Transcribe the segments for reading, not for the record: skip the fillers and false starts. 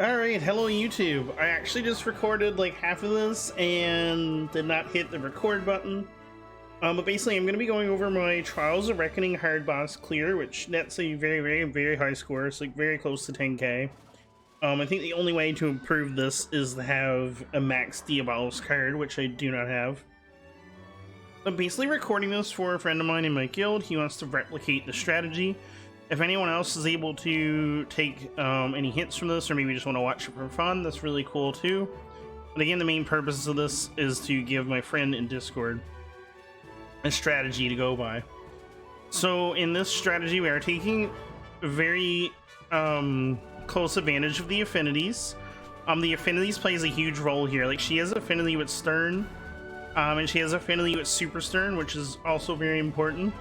Alright, hello YouTube. I actually just recorded like half of this and did not hit the record button. But basically I'm going to be going over my Trials of Reckoning hard boss clear, which nets a very high score. It's like very close to 10k. I think the only way to improve this is to have a max Diabolos card, which I do not have. I'm basically recording this for a friend of mine in my guild. He wants to replicate the strategy. If anyone else is able to take any hints from this, or maybe just want to watch it for fun, that's really cool too. But again, the main purpose of this is to give my friend in Discord a strategy to go by. So in this strategy, we are taking very close advantage of the affinities. The affinities plays a huge role here. Like, she has affinity with Stern, and she has affinity with Super Stern, which is also very important.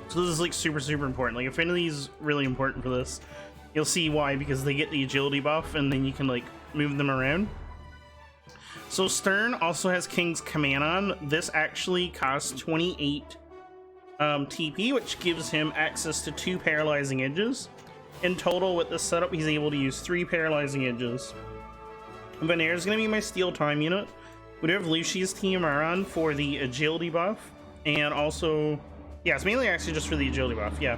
So this is like super important. Like, affinity is really important for this. You'll see why, because they get the agility buff and then you can like move them around. So Stern also has King's Command on. This actually costs 28 TP, which gives him access to 2 paralyzing edges. In total, with this setup, he's able to use 3 paralyzing edges. Venera is going to be my Steel Time unit. We do have Lucia's TMR on for the agility buff, and also, yeah, it's mainly actually just for the agility buff, yeah.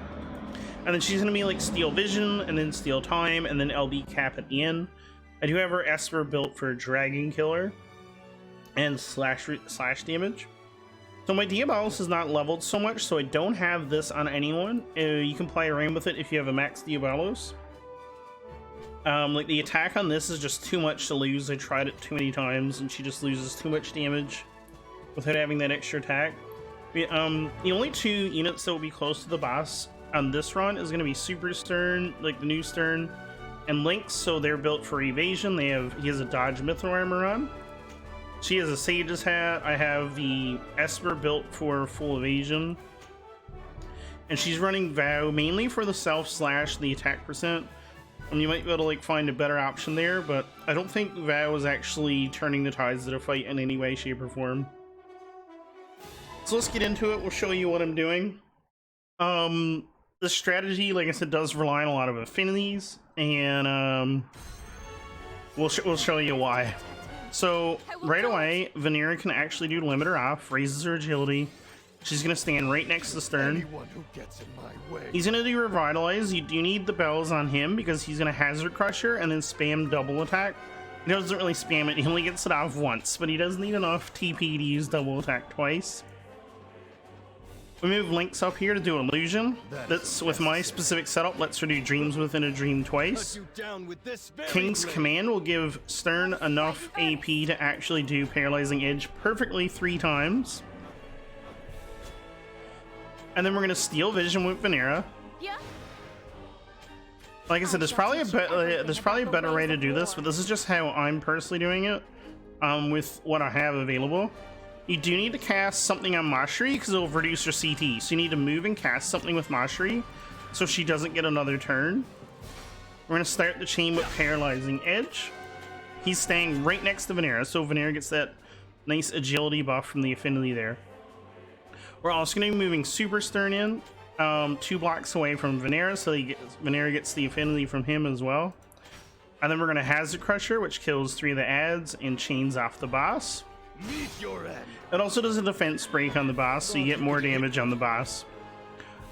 And then she's going to be like Steel Vision, and then Steel Time, and then LB Cap at the end. I do have her Esper built for Dragon Killer and slash damage. So my Diabolos is not leveled so much, so I don't have this on anyone. You can play around with it if you have a max Diabolos. Like, the attack on this is just too much to lose. I tried it too many times, and she just loses too much damage without having that extra attack. The only 2 units that will be close to the boss on this run is going to be Super Stern, like the new Stern, and Lynx. So they're built for evasion. He has a dodge mithril armor on. She has a Sage's hat. I have the Esper built for full evasion, and she's running Vow mainly for the self slash, the attack percent. And you might be able to like find a better option there, but I don't think Vow is actually turning the tides of the fight in any way, shape, or form. So let's get into it. We'll show you what I'm doing. The strategy, like I said, does rely on a lot of affinities, and we'll show you why. So right away, Venera can actually do limiter off, raises her agility. She's gonna stand right next to Stern. He's gonna do revitalize. You do need the bells on him because he's gonna hazard crusher and then spam double attack. He doesn't really spam it, he only gets it off once, but he does need enough TP to use double attack twice. We move Lynx up here to do illusion. That's with my specific setup, lets her do dreams within a dream twice. King's Command will give Stern enough AP to actually do paralyzing edge perfectly 3 times. And then we're gonna Steel Vision with Venera. Like I said, there's probably a better way to do this, but this is just how I'm personally doing it with what I have available. You do need to cast something on Mashri because it will reduce your CT. So you need to move and cast something with Mashri so she doesn't get another turn. We're going to start the chain with Paralyzing Edge. He's staying right next to Venera, so Venera gets that nice agility buff from the affinity there. We're also going to be moving Super Stern in 2 blocks away from Venera, so Venera gets the affinity from him as well. And then we're going to Hazard Crusher, which kills 3 of the adds and chains off the boss. It also does a defense break on the boss, so you get more damage on the boss.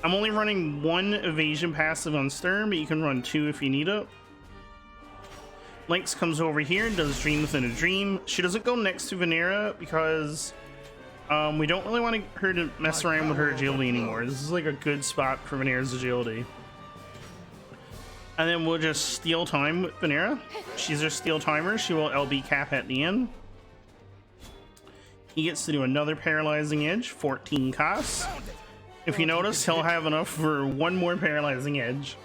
I'm only running 1 evasion passive on Stern, but you can run 2 if you need it. Lynx comes over here and does Dream Within a Dream. She doesn't go next to Venera because we don't really want her to mess around with her agility anymore. This is like a good spot for Venera's agility. And then we'll just Steel Time with Venera. She's our Steel Timer. She will LB Cap at the end. He gets to do another Paralyzing Edge, 14 costs. If you notice, he'll have enough for 1 more Paralyzing Edge.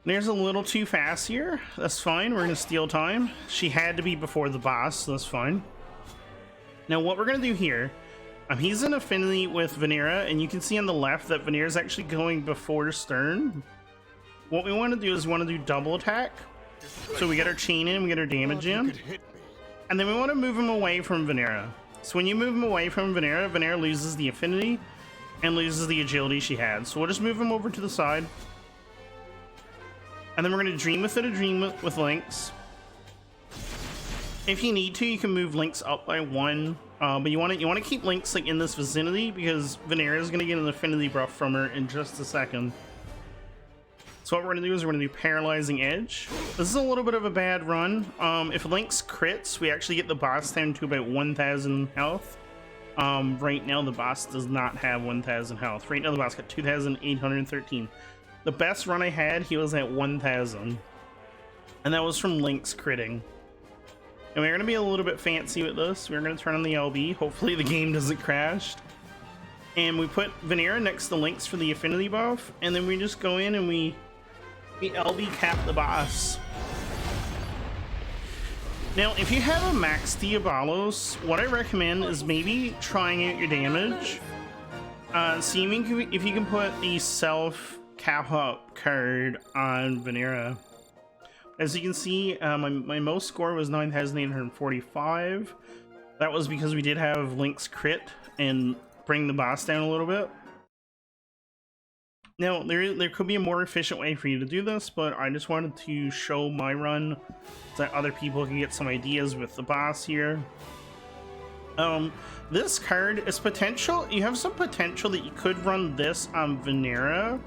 There's a little too fast here. That's fine. We're going to Steel Time. She had to be before the boss, so that's fine. Now, what we're going to do here, he's in affinity with Venera, and you can see on the left that Venera is actually going before Stern. What we want to do is we want to do double attack. So we get our chain in, we get our damage in. And then we want to move him away from Venera. So when you move him away from Venera, Venera loses the affinity and loses the agility she had. So we'll just move him over to the side. And then we're going to dream within a dream with Lynx. If you need to, you can move Lynx up by 1. But you want to keep Lynx like in this vicinity because Vanera is going to get an affinity buff from her in just a second. So what we're going to do is we're going to do Paralyzing Edge. This is a little bit of a bad run. If Lynx crits, we actually get the boss down to about 1,000 health. Right now the boss does not have 1,000 health. Right now the boss got 2,813. The best run I had, he was at 1,000. And that was from Lynx critting. And we're going to be a little bit fancy with this. We're going to turn on the LB. Hopefully the game doesn't crash. And we put Vanera next to Lynx for the affinity buff. And then we just go in and we LB cap the boss. Now, if you have a max Diabolos, what I recommend is maybe trying out your damage. Seeing if you can put the self cap up card on Vanera. As you can see, my most score was 9,845. That was because we did have Lynx crit and bring the boss down a little bit. Now, there could be a more efficient way for you to do this, but I just wanted to show my run so that other people can get some ideas with the boss here. This card is potential. You have some potential that you could run this on Vanera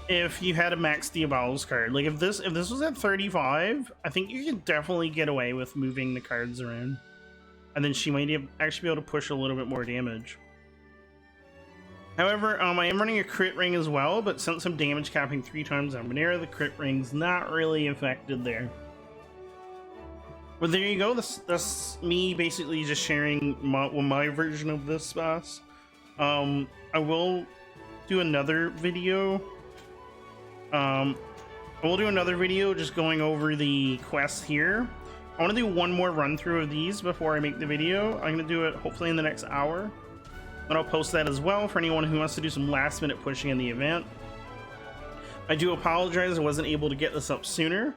if you had a max Diabolos card. Like if this was at 35, I think you could definitely get away with moving the cards around, and then she might actually be able to push a little bit more damage. However, I am running a crit ring as well, but since I'm damage capping 3 times on Vanera, the crit ring's not really affected there. But there you go. That's me basically just sharing my version of this boss. I will do another video. I will do another video just going over the quest here. I want to do one more run through of these before I make the video. I'm going to do it hopefully in the next hour. And I'll post that as well for anyone who wants to do some last minute pushing in the event. I do apologize I wasn't able to get this up sooner.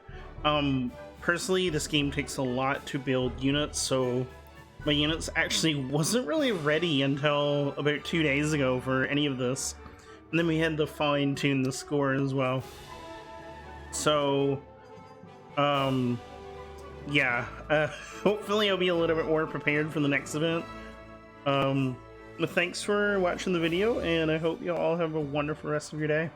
Personally, this game takes a lot to build units, so my units actually wasn't really ready until about 2 days ago for any of this. And then we had to fine tune the score as well. So, yeah, hopefully I'll be a little bit more prepared for the next event. But thanks for watching the video, and I hope you all have a wonderful rest of your day.